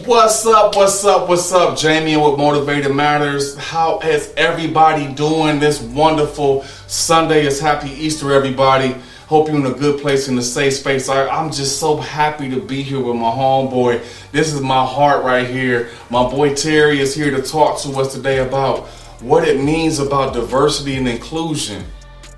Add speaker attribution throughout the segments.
Speaker 1: What's up? What's up? What's up? Jamie with Motivated Matters. How is everybody doing this wonderful Sunday? It's happy Easter, everybody. Hope you're in a good place, in a safe space. I'm just so happy to be here with my homeboy. This is my heart right here. My boy Terry is here to talk to us today about what it means about diversity and inclusion.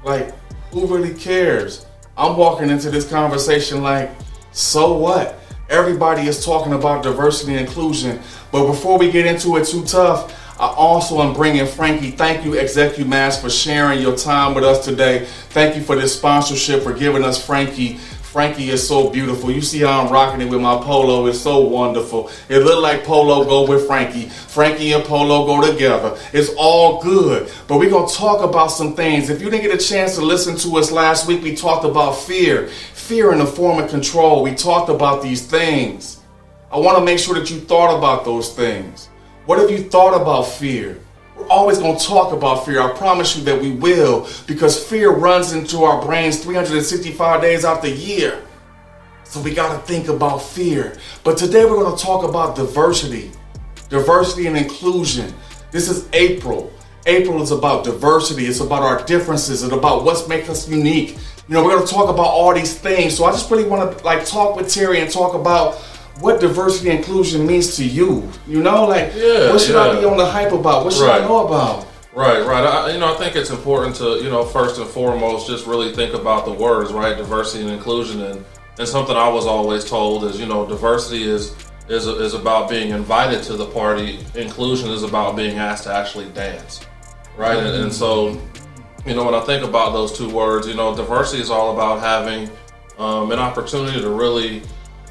Speaker 1: Like, who really cares? I'm walking into this conversation like, so what? Everybody is talking about diversity and inclusion, but before we get into it too tough, I also am bringing Frankie. Thank you, Execumass, for sharing your time with us today. Thank you for this sponsorship, for giving us Frankie. Frankie is so beautiful. You see how I'm rocking it with my polo. It's so wonderful. It look like polo go with Frankie. Frankie and polo go together. It's all good. But we're going to talk about some things. If you didn't get a chance to listen to us last week, we talked about fear. Fear in the form of control. We talked about these things. I want to make sure that you thought about those things. What have you thought about fear? We're always going to talk about fear. I promise you that we will, because fear runs into our brains 365 days out the year. So we got to think about fear. But today we're going to talk about diversity. Diversity and inclusion. This is April. April is about diversity. It's about our differences. It's about what's makes us unique. You know, we're going to talk about all these things. So I just really want to talk with Terry and talk about what diversity and inclusion means to you. You know, what should I be on the hype about? What should I know about?
Speaker 2: Right. I think it's important to, first and foremost, just really think about the words, right? Diversity and inclusion. And something I was always told is, diversity is about being invited to the party. Inclusion is about being asked to actually dance, right? Mm-hmm. And so, when I think about those two words, diversity is all about having an opportunity to really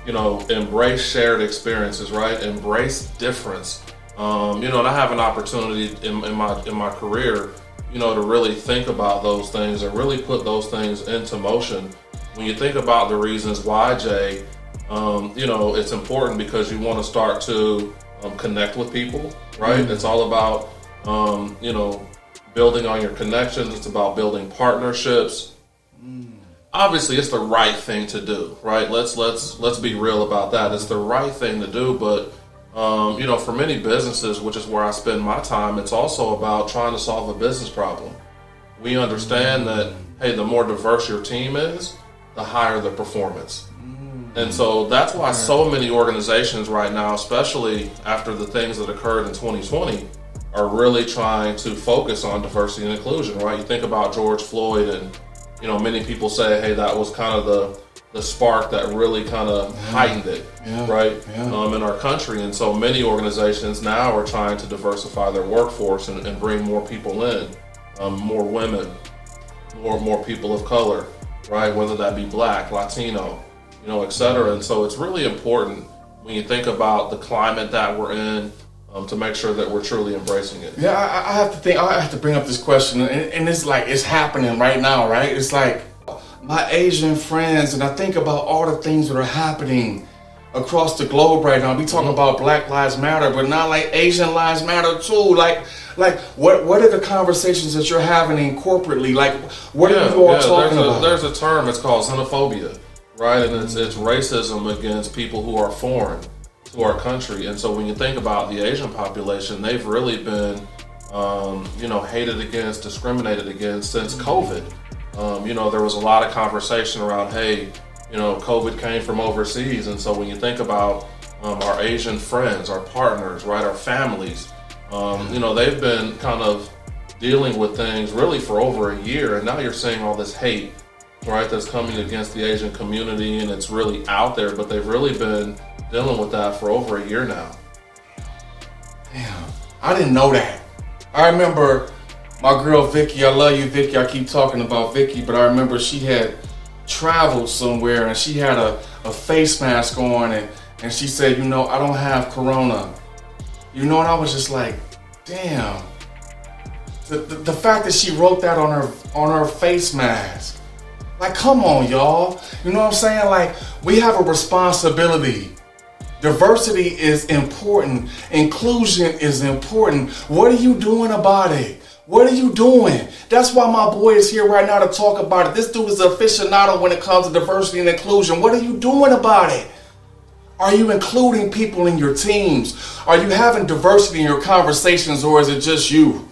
Speaker 2: embrace shared experiences, right? Embrace difference. And I have an opportunity in my career, to really think about those things and really put those things into motion. When you think about the reasons why, Jay, it's important because you want to start to connect with people, right? Mm-hmm. It's all about, building on your connections. It's about building partnerships. Obviously, it's the right thing to do, right? Let's be real about that. It's the right thing to do, but for many businesses, which is where I spend my time, it's also about trying to solve a business problem. We understand that, hey, the more diverse your team is, the higher the performance. And so that's why so many organizations right now, especially after the things that occurred in 2020, are really trying to focus on diversity and inclusion, right? You think about George Floyd and many people say, hey, that was kind of the spark that really kind of heightened it, right, in our country. And so many organizations now are trying to diversify their workforce and bring more people in, more women, more people of color, right, whether that be Black, Latino, et cetera. And so it's really important when you think about the climate that we're in, to make sure that we're truly embracing it.
Speaker 1: Yeah, I have to bring up this question, and it's like, it's happening right now, right? It's like my Asian friends, and I think about all the things that are happening across the globe right now. We talk about Black Lives Matter, but now Asian Lives Matter too. What are the conversations that you're having corporately? What are you all talking about?
Speaker 2: There's a term, it's called xenophobia, right? And it's racism against people who are foreign to our country. And so when you think about the Asian population, they've really been, hated against, discriminated against since COVID. There was a lot of conversation around, hey, COVID came from overseas. And so when you think about our Asian friends, our partners, right, our families, they've been kind of dealing with things really for over a year. And now you're seeing all this hate, right, that's coming against the Asian community, and it's really out there, but they've really been dealing with that for over a year now.
Speaker 1: Damn, I didn't know that. I remember my girl Vicky. I love you, Vicky. I keep talking about Vicky, but I remember she had traveled somewhere and she had a face mask on, and she said, I don't have corona. And I was just like, damn. The fact that she wrote that on her face mask. Come on, y'all. You know what I'm saying? We have a responsibility. Diversity is important. Inclusion is important. What are you doing about it? What are you doing? That's why my boy is here right now to talk about it. This dude is an aficionado when it comes to diversity and inclusion. What are you doing about it? Are you including people in your teams? Are you having diversity in your conversations, or is it just you?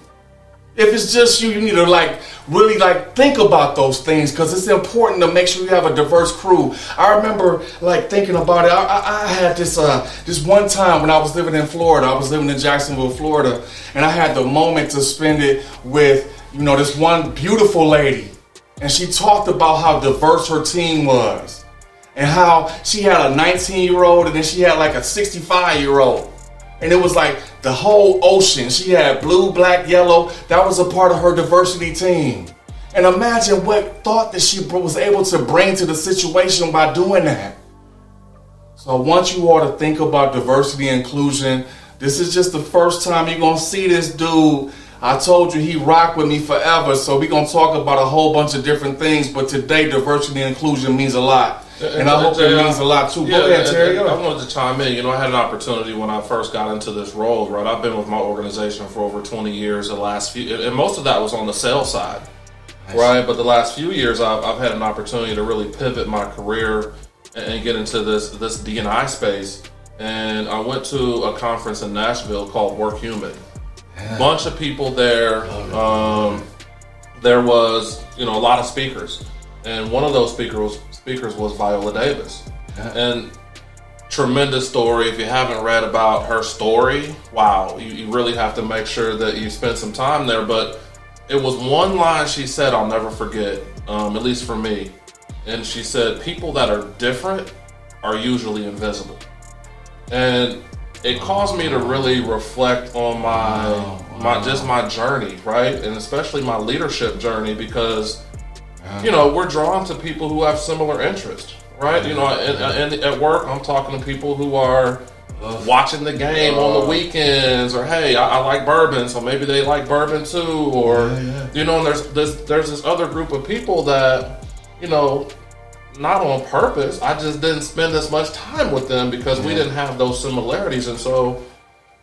Speaker 1: If it's just you, you need to really think about those things, because it's important to make sure you have a diverse crew. I remember thinking about it. I had this one time when I was living in Florida. I was living in Jacksonville, Florida, and I had the moment to spend it with this one beautiful lady, and she talked about how diverse her team was, and how she had a 19-year-old and then she had a 65-year-old. And it was the whole ocean. She had blue, black, yellow. That was a part of her diversity team. And imagine what thought that she was able to bring to the situation by doing that. So I want you all to think about diversity and inclusion. This is just the first time you're going to see this dude. I told you he rocked with me forever. So we're going to talk about a whole bunch of different things. But today, diversity and inclusion means a lot. And I hope it means a lot too.
Speaker 2: Yeah,
Speaker 1: Go ahead, Terry.
Speaker 2: I wanted to chime in. I had an opportunity when I first got into this role, right? I've been with my organization for over 20 years. And most of that was on the sales side, right? But the last few years, I've had an opportunity to really pivot my career and get into this D&I space. And I went to a conference in Nashville called Work Human. Bunch of people there. There was a lot of speakers, and one of those speakers was Viola Davis. And tremendous story. If you haven't read about her story, wow, you really have to make sure that you spend some time there. But it was one line she said I'll never forget, at least for me. And she said, people that are different are usually invisible. And it caused me to really reflect on my journey, right? And especially my leadership journey, because we're drawn to people who have similar interests, right? And at work, I'm talking to people who are watching the game on the weekends, or hey, I like bourbon, so maybe they like bourbon too, or and there's this other group of people that not on purpose, I just didn't spend as much time with them because we didn't have those similarities. And so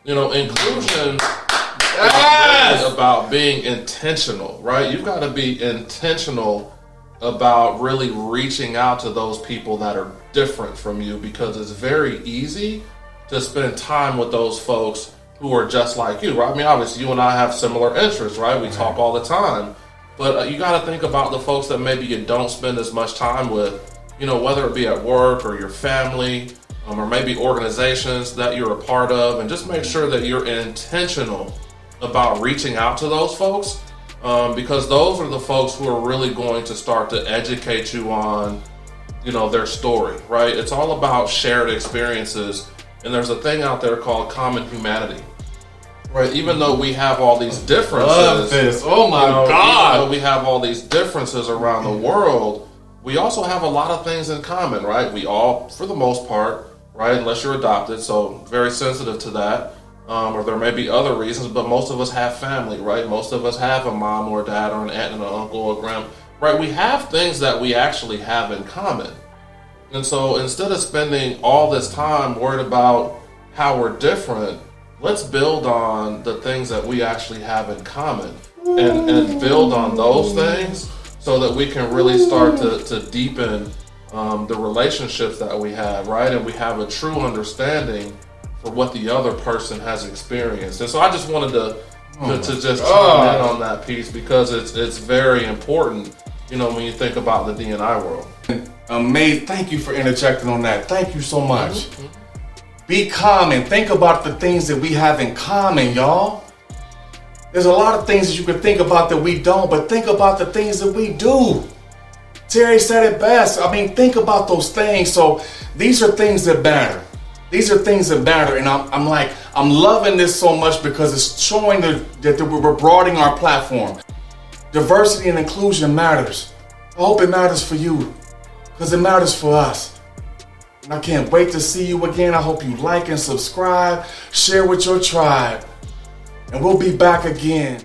Speaker 2: inclusion is about being intentional, right? You've got to be intentional about really reaching out to those people that are different from you, because it's very easy to spend time with those folks who are just like you, right? I mean, obviously you and I have similar interests, right? We talk all the time, but you got to think about the folks that maybe you don't spend as much time with, whether it be at work or your family, or maybe organizations that you're a part of, and just make sure that you're intentional about reaching out to those folks, because those are the folks who are really going to start to educate you on, their story, right? It's all about shared experiences, and there's a thing out there called common humanity, right? Even though we have all these differences,
Speaker 1: love this. Oh my God!
Speaker 2: Even though we have all these differences around the world, we also have a lot of things in common, right? We all, for the most part, right, unless you're adopted, so very sensitive to that. Or there may be other reasons, but most of us have family, right? Most of us have a mom or a dad or an aunt and an uncle or grandma, right? We have things that we actually have in common. And so instead of spending all this time worried about how we're different, let's build on the things that we actually have in common and build on those things so that we can really start to deepen the relationships that we have, right? And we have a true understanding for what the other person has experienced. And so I just wanted to just chime in on that piece, because it's very important, when you think about the D&I world.
Speaker 1: Amazing. Thank you for interjecting on that. Thank you so much. Be common. Think about the things that we have in common, y'all. There's a lot of things that you can think about that we don't, but think about the things that we do. Terry said it best. I mean, think about those things. So these are things that matter. These are things that matter. And I'm loving this so much because it's showing that we're broadening our platform. Diversity and inclusion matters. I hope it matters for you, because it matters for us. And I can't wait to see you again. I hope you like and subscribe, share with your tribe, and we'll be back again.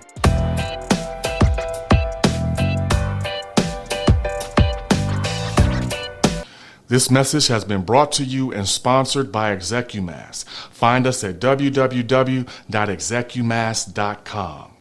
Speaker 1: This message has been brought to you and sponsored by ExecuMass. Find us at www.execumass.com.